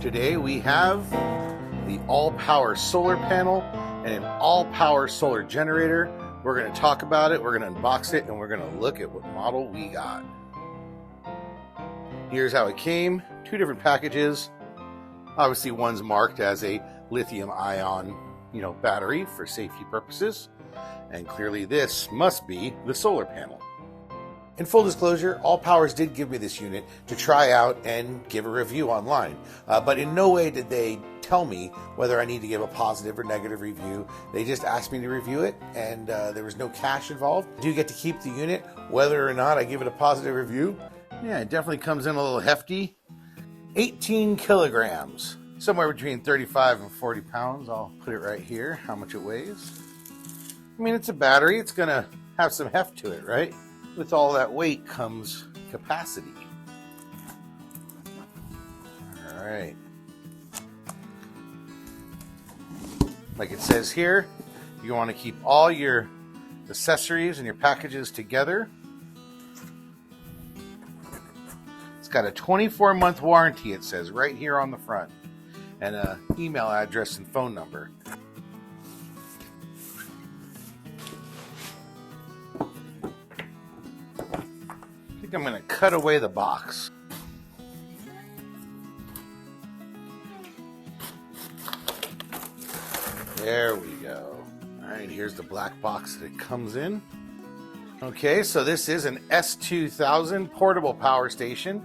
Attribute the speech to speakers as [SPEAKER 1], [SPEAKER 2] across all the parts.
[SPEAKER 1] Today we have the all-power solar panel and an all-power solar generator. We're going to talk about it, we're going to unbox it, and we're going to look at what model we got. Here's how it came. Two different packages. Obviously one's marked as a lithium-ion, battery for safety purposes. And clearly this must be the solar panel. In full disclosure, ALLPOWERS did give me this unit to try out and give a review online. But in no way did they tell me whether I need to give a positive or negative review. They just asked me to review it, and there was no cash involved. I do get to keep the unit, whether or not I give it a positive review. Yeah, it definitely comes in a little hefty. 18 kilograms, somewhere between 35 and 40 pounds. I'll put it right here, how much it weighs. I mean, it's a battery. It's going to have some heft to it, right? With all that weight comes capacity. All right. Like it says here, you want to keep all your accessories and your packages together. It's got a 24-month warranty, it says right here on the front, and an email address and phone number. I think I'm going to cut away the box. There we go. All right, here's the black box that it comes in. Okay, so this is an S2000 portable power station.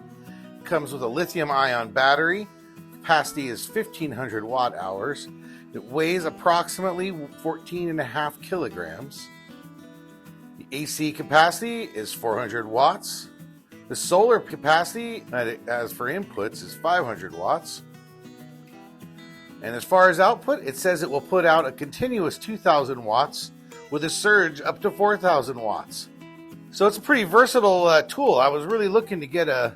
[SPEAKER 1] It comes with a lithium-ion battery. Capacity is 1,500 watt hours. It weighs approximately 14.5 kilograms. The AC capacity is 400 watts. The solar capacity that it has for inputs is 500 watts. And as far as output, it says it will put out a continuous 2,000 watts with a surge up to 4,000 watts. So it's a pretty versatile tool. I was really looking to get a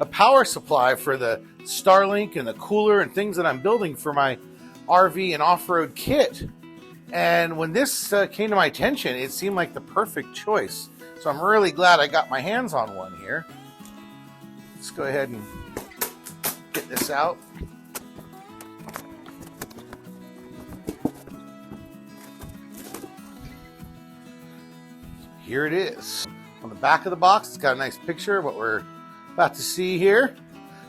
[SPEAKER 1] power supply for the Starlink and the cooler and things that I'm building for my RV and off-road kit. And when this came to my attention, it seemed like the perfect choice. So I'm really glad I got my hands on one here. Let's go ahead and get this out. Here it is. On the back of the box, it's got a nice picture of what we're about to see here.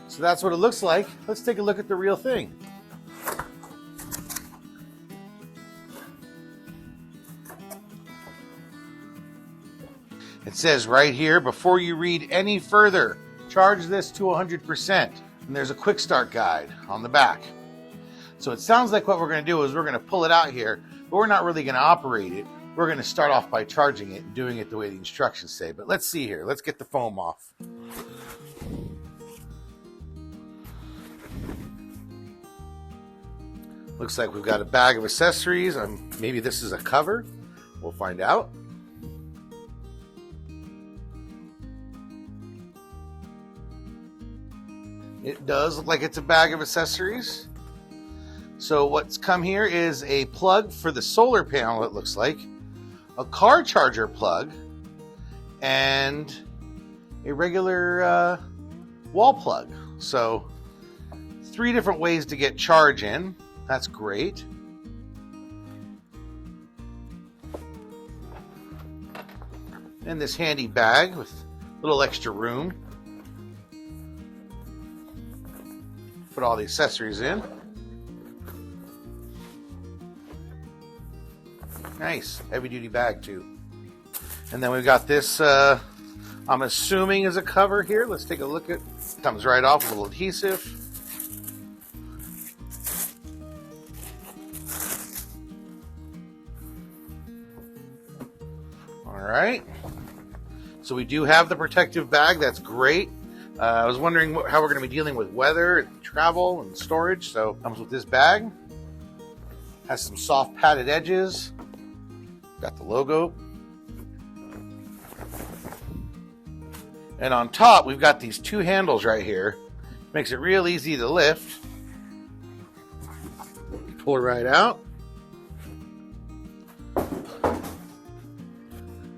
[SPEAKER 1] So that's what it looks like. Let's take a look at the real thing. It says right here, before you read any further, charge this to 100%. And there's a quick start guide on the back. So it sounds like what we're going to do is we're going to pull it out here, but we're not really going to operate it. We're going to start off by charging it and doing it the way the instructions say. But let's see here. Let's get the foam off. Looks like we've got a bag of accessories. Maybe this is a cover. We'll find out. It does look like it's a bag of accessories. So what's come here is a plug for the solar panel, it looks like, a car charger plug, and a regular wall plug. So 3 different ways to get charge in. That's great. And this handy bag with a little extra room. Put all the accessories in. Nice, heavy duty bag too. And then we've got this, I'm assuming is a cover here. Let's take a look at, comes right off with a little adhesive. All right, so we do have the protective bag, that's great. I was wondering how we're going to be dealing with weather and travel and storage, so it comes with this bag. Has some soft padded edges. Got the logo. And on top, we've got these 2 handles right here. Makes it real easy to lift. Pull it right out.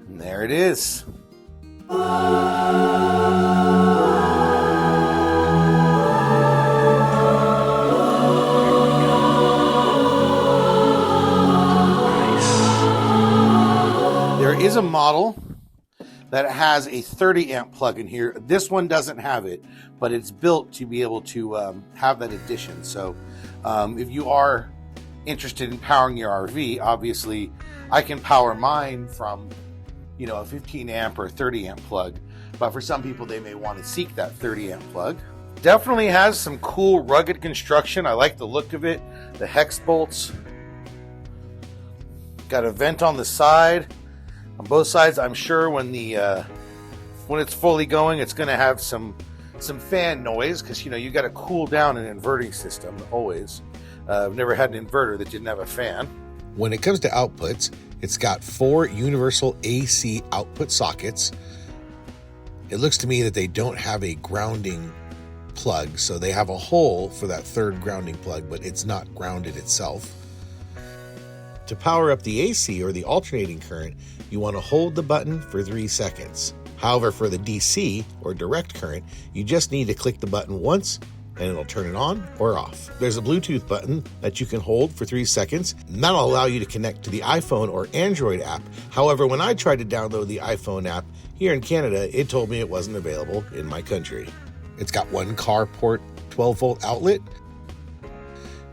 [SPEAKER 1] And there it is. is a model that has a 30 amp plug in here. This one doesn't have it, but it's built to be able to have that addition. So if you are interested in powering your RV, obviously I can power mine from, you know, a 15 amp or 30 amp plug, but for some people they may want to seek that 30 amp plug. Definitely has some cool rugged construction. I like the look of it. The hex bolts, got a vent on the side, on both sides. I'm sure when it's fully going, it's going to have some fan noise, because, you know, you got to cool down an inverting system always. I've never had an inverter that didn't have a fan.
[SPEAKER 2] When it comes to outputs, it's got 4 universal AC output sockets. It looks to me that they don't have a grounding plug, so they have a hole for that third grounding plug, but it's not grounded itself. To power up the AC, or the alternating current, you want to hold the button for 3 seconds. However, for the DC, or direct current, you just need to click the button once and it'll turn it on or off. There's a Bluetooth button that you can hold for 3 seconds, and that'll allow you to connect to the iPhone or Android app. However, when I tried to download the iPhone app here in Canada, it told me it wasn't available in my country. It's got 1 carport 12-volt outlet,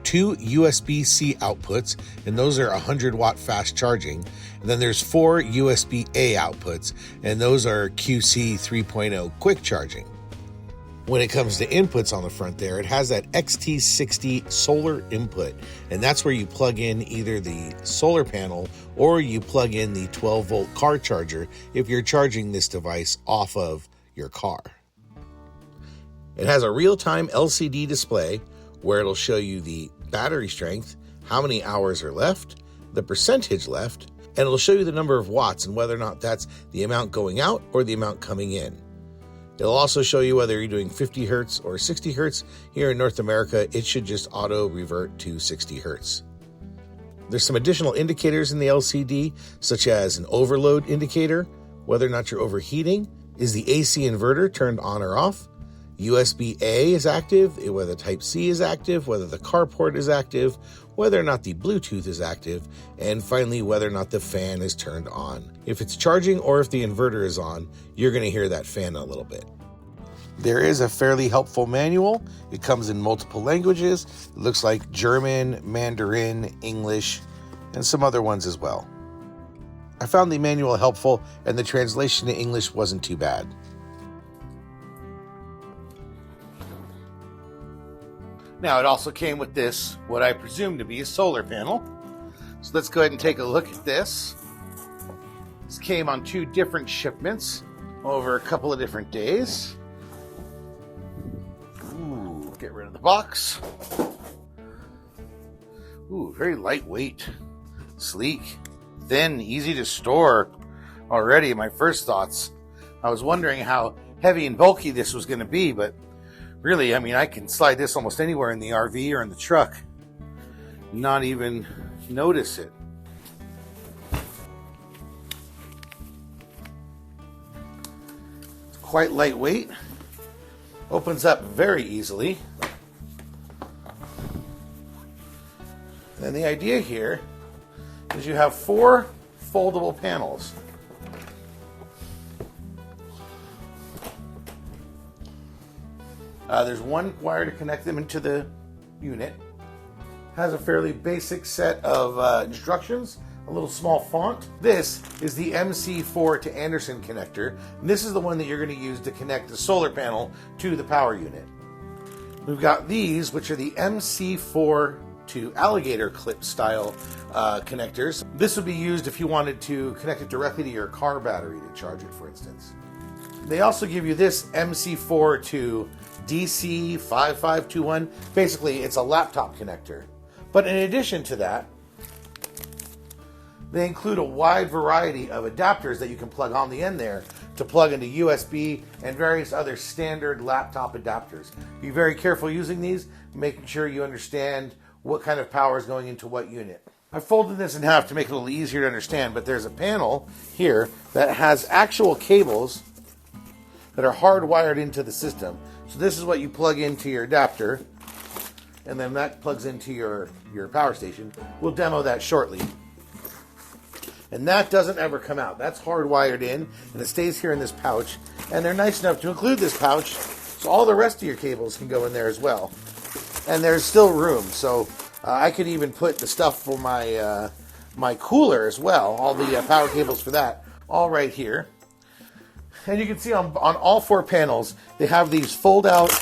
[SPEAKER 2] 2 USB-C outputs, and those are 100-watt fast charging. And then there's 4 USB-A outputs, and those are QC 3.0 quick charging. When it comes to inputs on the front there, it has that XT60 solar input, and that's where you plug in either the solar panel or you plug in the 12-volt car charger if you're charging this device off of your car. It has a real-time LCD display where it'll show you the battery strength, how many hours are left, the percentage left, and it'll show you the number of watts and whether or not that's the amount going out or the amount coming in. It'll also show you whether you're doing 50 hertz or 60 hertz. Here in North America, it should just auto revert to 60 hertz. There's some additional indicators in the LCD, such as an overload indicator, whether or not you're overheating, is the AC inverter turned on or off, USB-A is active, whether Type-C is active, whether the carport is active, whether or not the Bluetooth is active, and finally whether or not the fan is turned on. If it's charging or if the inverter is on, you're going to hear that fan a little bit. There is a fairly helpful manual. It comes in multiple languages. It looks like German, Mandarin, English, and some other ones as well. I found the manual helpful, and the translation to English wasn't too bad.
[SPEAKER 1] Now, it also came with this, what I presume to be a solar panel. So let's go ahead and take a look at this. This came on 2 different shipments over a couple of different days. Ooh, get rid of the box. Ooh, very lightweight, sleek, thin, easy to store. Already, my first thoughts, I was wondering how heavy and bulky this was going to be, but really, I mean, I can slide this almost anywhere in the RV or in the truck, not even notice it. It's quite lightweight, opens up very easily. And the idea here is you have 4 foldable panels. There's 1 wire to connect them into the unit. Has a fairly basic set of instructions, a little small font. This is the MC4 to Anderson connector. And this is the one that you're going to use to connect the solar panel to the power unit. We've got these, which are the MC4 to alligator clip style connectors. This would be used if you wanted to connect it directly to your car battery to charge it, for instance. They also give you this MC4 to DC 5521. Basically, it's a laptop connector. But in addition to that, they include a wide variety of adapters that you can plug on the end there to plug into USB and various other standard laptop adapters. Be very careful using these, making sure you understand what kind of power is going into what unit. I folded this in half to make it a little easier to understand, but there's a panel here that has actual cables that are hardwired into the system. So this is what you plug into your adapter, and then that plugs into your power station. We'll demo that shortly. And that doesn't ever come out. That's hardwired in, and it stays here in this pouch. And they're nice enough to include this pouch, so all the rest of your cables can go in there as well. And there's still room, so I could even put the stuff for my my cooler as well, all the power cables for that, all right here. And you can see on all 4 panels, they have these fold-out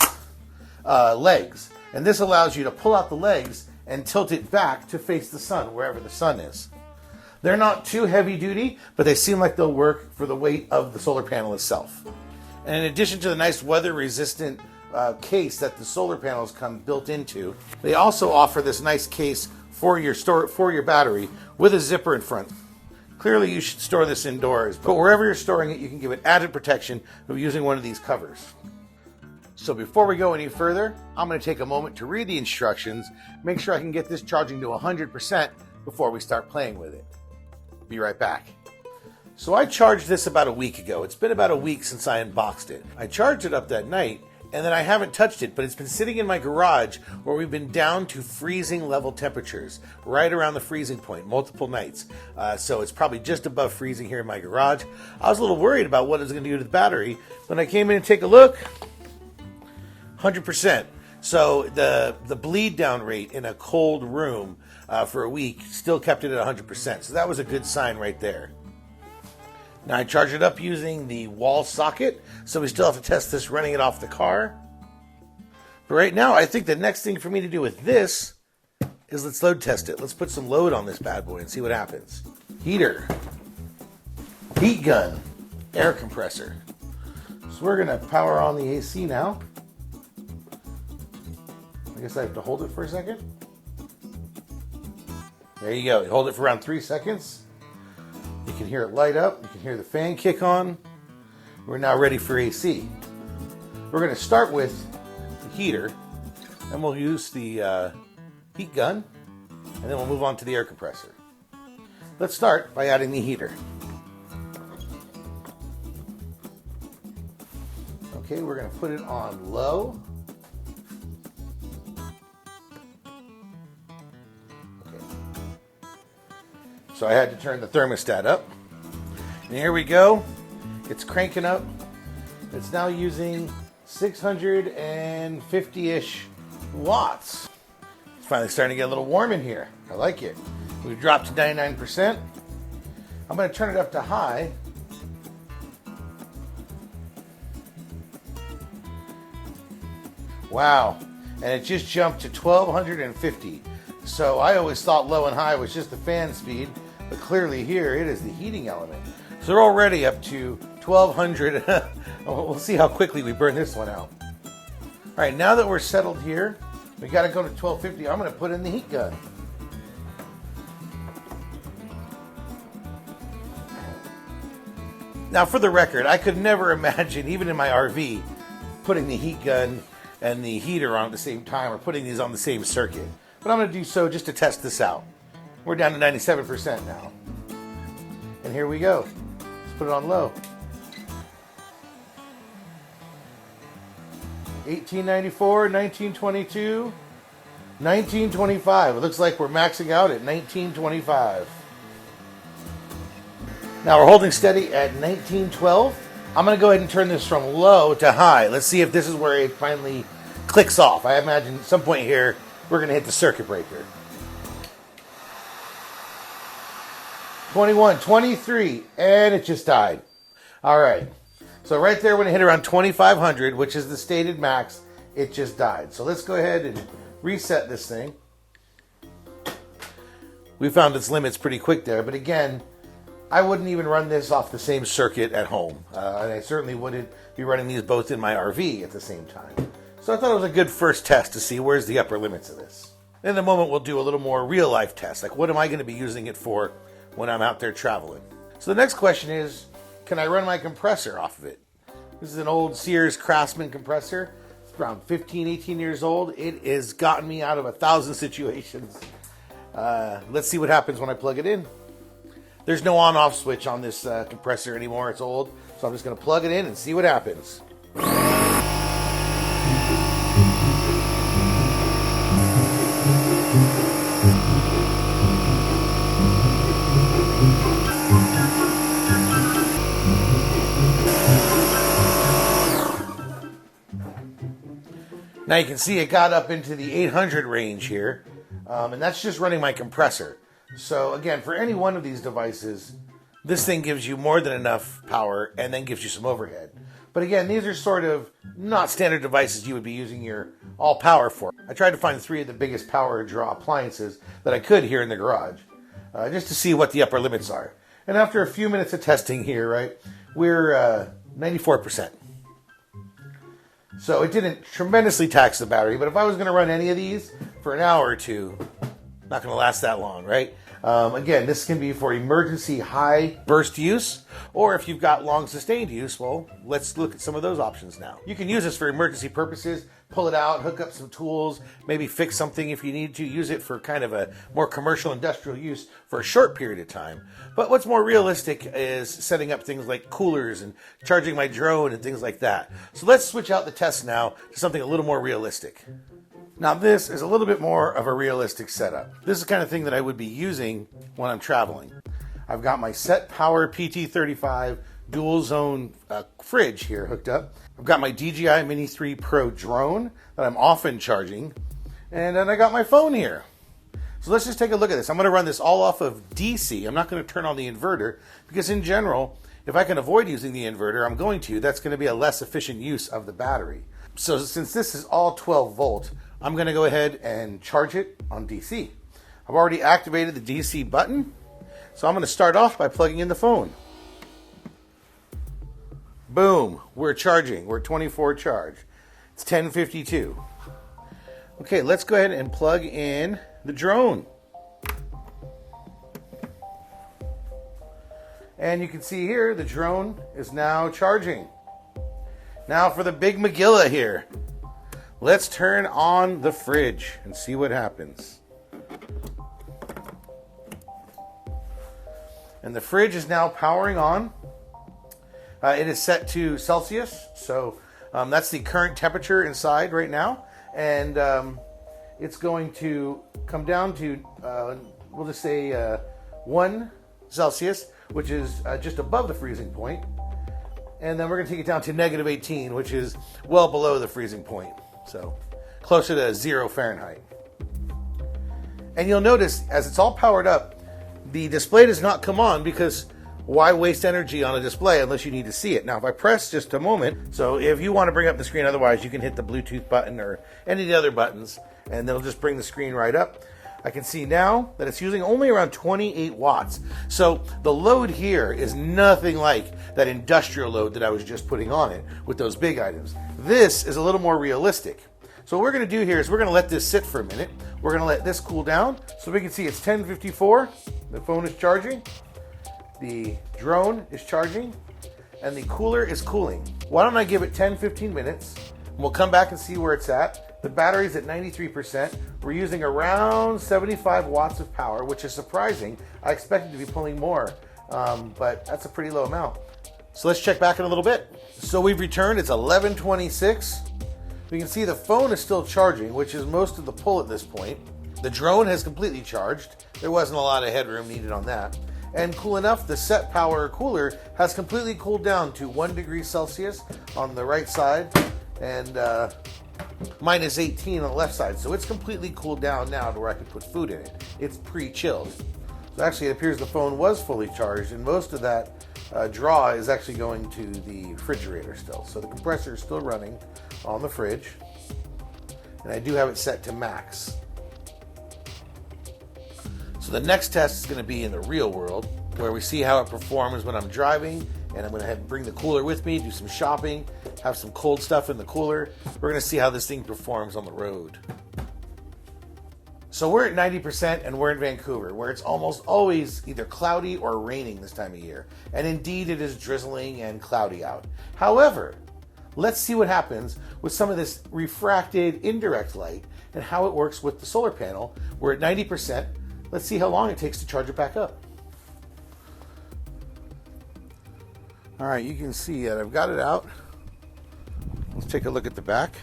[SPEAKER 1] legs. And this allows you to pull out the legs and tilt it back to face the sun, wherever the sun is. They're not too heavy-duty, but they seem like they'll work for the weight of the solar panel itself. And in addition to the nice weather-resistant case that the solar panels come built into, they also offer this nice case for your battery with a zipper in front. Clearly you should store this indoors, but wherever you're storing it, you can give it added protection of using one of these covers. So before we go any further, I'm going to take a moment to read the instructions, make sure I can get this charging to 100% before we start playing with it. Be right back. So I charged this about a week ago. It's been about a week since I unboxed it. I charged it up that night, and then I haven't touched it, but it's been sitting in my garage where we've been down to freezing level temperatures, right around the freezing point, multiple nights. So it's probably just above freezing here in my garage. I was a little worried about what it was going to do to the battery. When I came in and take a look, 100%. So the bleed down rate in a cold room for a week still kept it at 100%. So that was a good sign right there. Now I charge it up using the wall socket, so we still have to test this running it off the car. But right now, I think the next thing for me to do with this is let's load test it. Let's put some load on this bad boy and see what happens. Heater, heat gun, air compressor. So we're gonna power on the AC now. I guess I have to hold it for a second. There you go. You hold it for around 3 seconds. You can hear it light up. You can hear the fan kick on. We're now ready for AC. We're going to start with the heater, and we'll use the heat gun, and then we'll move on to the air compressor. Let's start by adding the heater. Okay, we're going to put it on low. So I had to turn the thermostat up. And here we go. It's cranking up. It's now using 650-ish watts. It's finally starting to get a little warm in here. I like it. We've dropped to 99%. I'm going to turn it up to high. Wow. And it just jumped to 1250. So I always thought low and high was just the fan speed. But clearly here, it is the heating element. So they're already up to 1200. We'll see how quickly we burn this one out. All right, now that we're settled here, we got to go to 1250. I'm going to put in the heat gun. Now, for the record, I could never imagine, even in my RV, putting the heat gun and the heater on at the same time or putting these on the same circuit. But I'm going to do so just to test this out. We're down to 97% now. And here we go. Let's put it on low. 1894, 1922, 1925. It looks like we're maxing out at 1925. Now we're holding steady at 1912. I'm going to go ahead and turn this from low to high. Let's see if this is where it finally clicks off. I imagine at some point here, we're going to hit the circuit breaker. 21, 23, and it just died. All right. So right there when it hit around 2500, which is the stated max, it just died. So let's go ahead and reset this thing. We found its limits pretty quick there, but again, I wouldn't even run this off the same circuit at home. And I certainly wouldn't be running these both in my RV at the same time. So I thought it was a good first test to see where's the upper limits of this. In a moment, we'll do a little more real life test. Like, what am I going to be using it for when I'm out there traveling? So the next question is, can I run my compressor off of it? This is an old Sears Craftsman compressor. It's around 15, 18 years old. It has gotten me out of 1,000 situations. Let's see what happens when I plug it in. There's no on-off switch on this compressor anymore. It's old. So I'm just going to plug it in and see what happens. Now you can see it got up into the 800 range here, and that's just running my compressor. So again, for any one of these devices, this thing gives you more than enough power and then gives you some overhead. But again, these are sort of not standard devices you would be using your all power for. I tried to find 3 of the biggest power draw appliances that I could here in the garage, just to see what the upper limits are. And after a few minutes of testing here, right, we're 94%. So it didn't tremendously tax the battery, but if I was going to run any of these for an hour or two, not going to last that long, right? Again, this can be for emergency high burst use, or if you've got long sustained use, well, let's look at some of those options now. You can use this for emergency purposes, pull it out, hook up some tools, maybe fix something if you need to, use it for kind of a more commercial industrial use for a short period of time. But what's more realistic is setting up things like coolers and charging my drone and things like that. So let's switch out the test now to something a little more realistic. Now this is a little bit more of a realistic setup. This is the kind of thing that I would be using when I'm traveling. I've got my Set Power PT35 dual zone fridge here hooked up. I've got my DJI Mini 3 Pro drone that I'm often charging. And then I got my phone here. So let's just take a look at this. I'm going to run this all off of DC. I'm not going to turn on the inverter because in general, if I can avoid using the inverter, I'm going to. That's going to be a less efficient use of the battery. So since this is all 12 volt, I'm going to go ahead and charge it on DC. I've already activated the DC button, so I'm going to start off by plugging in the phone. Boom, we're charging. We're at 24 charge. It's 10:52. Okay, let's go ahead and plug in the drone. And you can see here, the drone is now charging. Now for the big Megilla here. Let's turn on the fridge and see what happens. And the fridge is now powering on. It is set to Celsius, so that's the current temperature inside right now. And it's going to come down to, we'll just say 1 Celsius, which is just above the freezing point. And then we're going to take it down to -18, which is well below the freezing point. So closer to 0 Fahrenheit. And you'll notice as it's all powered up, the display does not come on because why waste energy on a display unless you need to see it? Now, if I press just a moment, so if you want to bring up the screen, otherwise you can hit the Bluetooth button or any of the other buttons, and it'll just bring the screen right up. I can see now that it's using only around 28 watts. So the load here is nothing like that industrial load that I was just putting on it with those big items. This is a little more realistic. So what we're going to do here is we're going to let this sit for a minute. We're going to let this cool down so we can see it's 10:54. The phone is charging. The drone is charging. And the cooler is cooling. Why don't I give it 10-15 minutes? And we'll come back and see where it's at. The battery's at 93%. We're using around 75 watts of power, which is surprising. I expected to be pulling more, but that's a pretty low amount. So let's check back in a little bit. So we've returned. It's 11:26. We can see the phone is still charging, which is most of the pull at this point. The drone has completely charged. There wasn't a lot of headroom needed on that. And cool enough, the Set Power cooler has completely cooled down to 1 degree Celsius on the right side and -18 on the left side. So it's completely cooled down now to where I can put food in it. It's pre-chilled. So actually it appears the phone was fully charged, and most of that draw is actually going to the refrigerator still. So the compressor is still running on the fridge, and I do have it set to max. So the next test is going to be in the real world, where we see how it performs when I'm driving, and I'm going to bring the cooler with me, do some shopping, have some cold stuff in the cooler. We're going to see how this thing performs on the road. So we're at 90% and we're in Vancouver, where it's almost always either cloudy or raining this time of year. And indeed it is drizzling and cloudy out. However, let's see what happens with some of this refracted indirect light and how it works with the solar panel. We're at 90%. Let's see how long it takes to charge it back up. All right, you can see that I've got it out. Let's take a look at the back.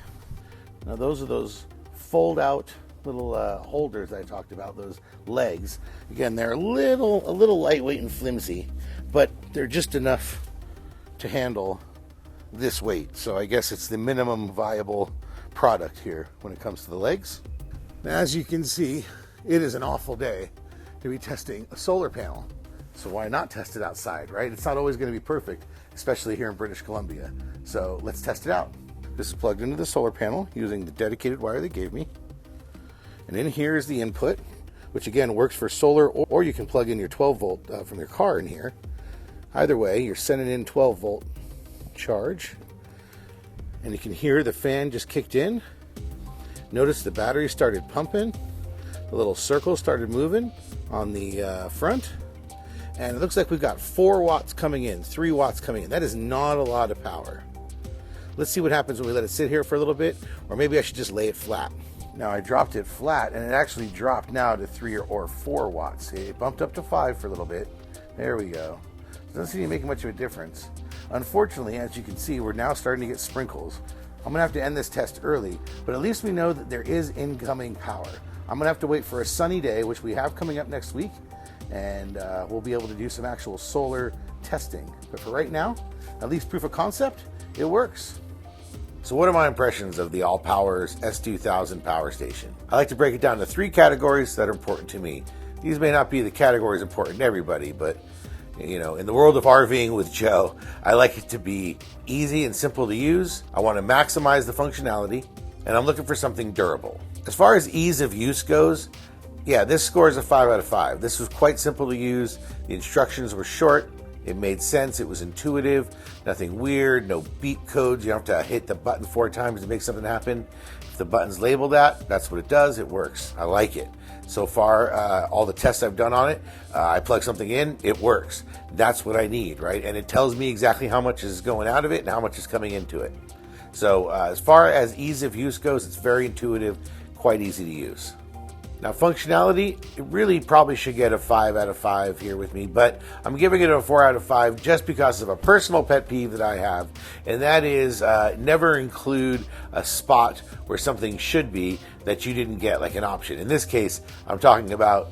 [SPEAKER 1] Now those are those fold out little holders that I talked about, those legs. Again, they're a little lightweight and flimsy, but they're just enough to handle this weight. So I guess it's the minimum viable product here when it comes to the legs. As you can see, it is an awful day to be testing a solar panel. So why not test it outside, right? It's not always going to be perfect, especially here in British Columbia. So let's test it out. This is plugged into the solar panel using the dedicated wire they gave me. And in here is the input, which again works for solar, or you can plug in your 12 volt from your car in here. Either way, you're sending in 12 volt charge. And you can hear the fan just kicked in. Notice the battery started pumping. The little circle started moving on the front. And it looks like we've got 4 watts coming in, 3 watts coming in. That is not a lot of power. Let's see what happens when we let it sit here for a little bit, or maybe I should just lay it flat. Now I dropped it flat and it actually dropped now to 3 or 4 watts. It bumped up to 5 for a little bit. There we go. Doesn't seem to make much of a difference. Unfortunately, as you can see, we're now starting to get sprinkles. I'm gonna have to end this test early, but at least we know that there is incoming power. I'm gonna have to wait for a sunny day, which we have coming up next week, and we'll be able to do some actual solar testing. But for right now, at least proof of concept, it works. So what are my impressions of the ALLPOWERS S2000 Power Station? I like to break it down to 3 categories that are important to me. These may not be the categories important to everybody, but you know, in the world of RVing with Joe, I like it to be easy and simple to use. I want to maximize the functionality, and I'm looking for something durable. As far as ease of use goes, yeah, this scores a 5 out of 5. This was quite simple to use. The instructions were short. It made sense. It was intuitive. Nothing weird. No beep codes. You don't have to hit the button 4 times to make something happen. If the button's labeled that, that's what it does. It works. I like it. So far, all the tests I've done on it, I plug something in, it works. That's what I need, right? And it tells me exactly how much is going out of it and how much is coming into it. So as far as ease of use goes, it's very intuitive, quite easy to use. Now functionality, it really probably should get a 5 out of 5 here with me, but I'm giving it a 4 out of 5 just because of a personal pet peeve that I have, and that is never include a spot where something should be that you didn't get, like an option. In this case, I'm talking about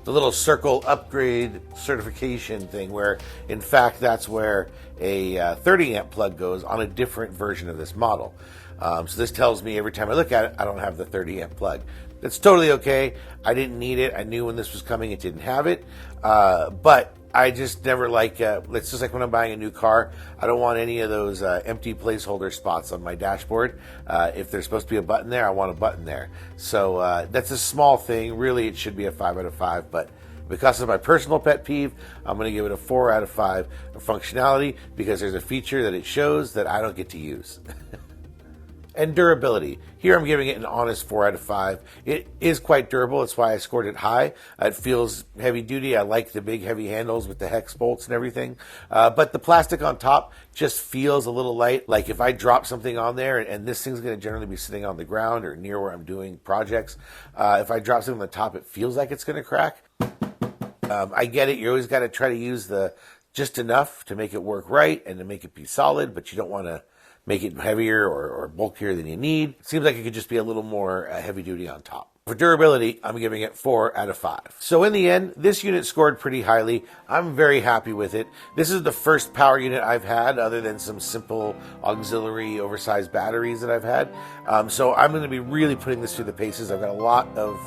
[SPEAKER 1] the little circle upgrade certification thing, where in fact that's where a 30 amp plug goes on a different version of this model. So this tells me every time I look at it, I don't have the 30 amp plug. That's totally okay. I didn't need it. I knew when this was coming, it didn't have it. But I just never like, it's just like when I'm buying a new car, I don't want any of those empty placeholder spots on my dashboard. If there's supposed to be a button there, I want a button there. So that's a small thing. Really, it should be a 5 out of 5, but because of my personal pet peeve, I'm going to give it a 4 out of 5 of functionality, because there's a feature that it shows that I don't get to use. And durability. Here I'm giving it an honest 4 out of 5. It is quite durable. That's why I scored it high. It feels heavy duty. I like the big heavy handles with the hex bolts and everything. But the plastic on top just feels a little light. Like if I drop something on there, and this thing's going to generally be sitting on the ground or near where I'm doing projects. If I drop something on the top, it feels like it's going to crack. I get it. You always got to try to use the just enough to make it work right and to make it be solid, but you don't want to make it heavier or bulkier than you need. It seems like it could just be a little more heavy duty on top. For durability, I'm giving it 4 out of 5. So in the end, this unit scored pretty highly. I'm very happy with it. This is the first power unit I've had, other than some simple auxiliary oversized batteries that I've had. So I'm going to be really putting this through the paces. I've got a lot of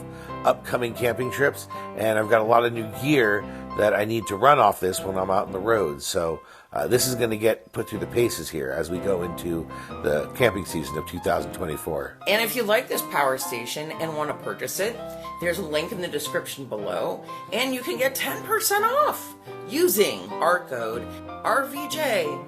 [SPEAKER 1] upcoming camping trips, and I've got a lot of new gear that I need to run off this when I'm out on the road. So this is going to get put through the paces here as we go into the camping season of 2024.
[SPEAKER 3] And if you like this power station and want to purchase it, there's a link in the description below, and you can get 10% off using our code RVJ10,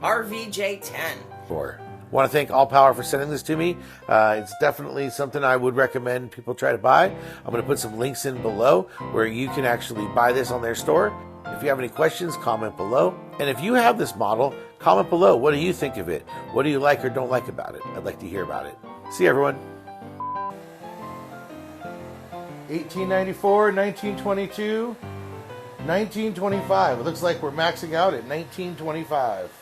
[SPEAKER 3] RVJ10.
[SPEAKER 1] I want to thank ALLPOWER for sending this to me. It's definitely something I would recommend people try to buy. I'm going to put some links in below where you can actually buy this on their store. If you have any questions, comment below. And if you have this model, comment below. What do you think of it? What do you like or don't like about it? I'd like to hear about it. See you, everyone. 1894, 1922, 1925. It looks like we're maxing out at 1925.